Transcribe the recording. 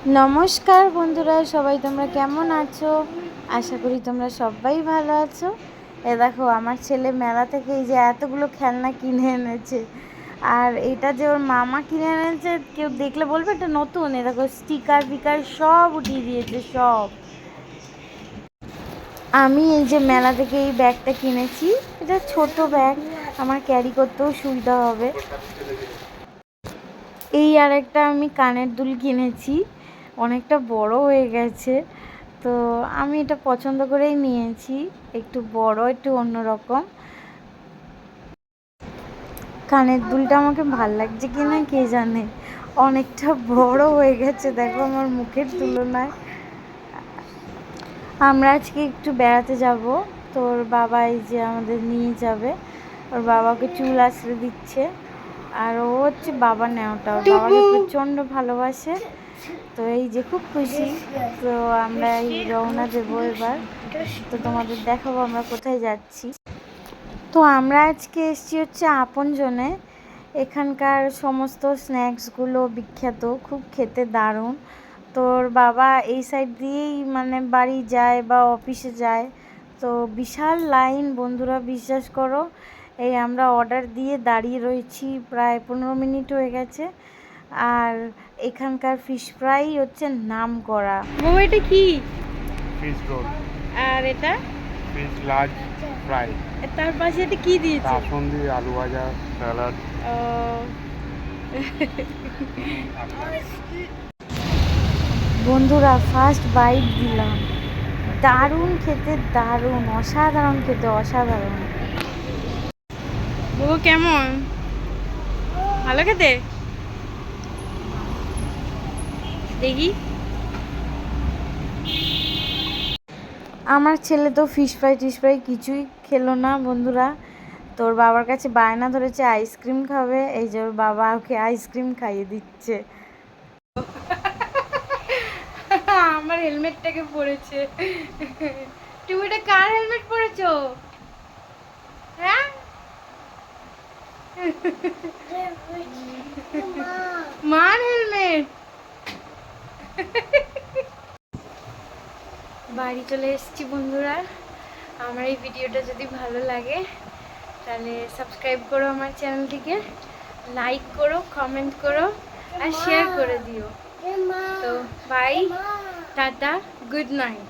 নমস্কার বন্ধুরা, সবাই তোমরা কেমন আছো? আশা করি তোমরা সবাই ভালো আছো। দেখো আমার ছেলে মেলা থেকে এই যে এতগুলো খেলনা কিনে এনেছে, আর এটা যে ওর মামা কিনে এনেছে, কেউ দেখলে বলবে এটা নতুন। দেখো স্টিকার ফিকার সব উঠিয়ে দিয়েছে সব। আমি এই যে মেলা থেকে এই ব্যাগটা কিনেছি, এটা ছোট ব্যাগ, আমার ক্যারি করতেও সুবিধা হবে। এই আর একটা আমি কানের দুল কিনেছি, অনেকটা বড় হয়ে গেছে, তো আমি এটা পছন্দ করেই নিয়েছি, একটু বড়, একটু অন্যরকম। কানের দুলটা আমাকে ভাল লাগছে কিনা কে জানে, অনেকটা বড় হয়ে গেছে দেখো আমার মুখের তুলনায়। আমরা আজকে একটু বেড়াতে যাব, তোর বাবা এই যে আমাদের নিয়ে যাবে, ওর বাবাকে চুল আঁচড়ে দিচ্ছে, আর ও হচ্ছে বাবা নেওয়াটা, ওর বাবাকে প্রচণ্ড ভালোবাসে, তো এই যে খুব খুশি। তো আমরা এই রওনা দেবো এবার, তো তোমাদের দেখাবো আমরা কোথায় যাচ্ছি। তো আমরা আজকে এসেছি হচ্ছে আপনজনে, এখানকার সমস্ত স্ন্যাক্সগুলো বিখ্যাত, খুব খেতে দারুণ। তোর বাবা এই সাইড দিয়েই মানে বাড়ি যায় বা অফিসে যায়, তো বিশাল লাইন বন্ধুরা, বিশ্বাস করো। এই আমরা অর্ডার দিয়ে দাঁড়িয়ে রয়েছি, প্রায় 15 মিনিট হয়ে গেছে। আর এখানকার ফিশ ফ্রাই হচ্ছে নাম করা। বাবা এটা কি? Fish role. আর এটা ফিশ লার্জ ফ্রাই। তার পাশে এটা কি দিয়েছে? কাসুন্দি, আলু ভাজা, স্যালাড। বন্ধুরা ফার্স্ট বাইট দিলাম, দারুণ খেতে, দারুণ, অসাধারণ খেতে, অসাধারণ। ও কেমন, ভালো খেতে? দেখি। আমার ছেলে তো ফিশ ফ্রাই টিশ ফ্রাই কিছুই খেলো না বন্ধুরা, তোর বাবার কাছে বায়না ধরেছে আইসক্রিম খাবে, এই যে ওর বাবা ওকে আইসক্রিম খাইয়ে দিচ্ছে। আমার হেলমেটটাকে পরেছে। তুমি এটা কার হেলমেট পরেছো? হ্যাঁ, মার হেলমেট। বাড়ি চলে এসেছি বন্ধুরা। আমার এই ভিডিওটা যদি ভালো লাগে তাহলে সাবস্ক্রাইব করো আমার চ্যানেলটিকে, লাইক করো, কমেন্ট করো আর শেয়ার করে দিও। তো বাই, টাটা, গুড নাইট।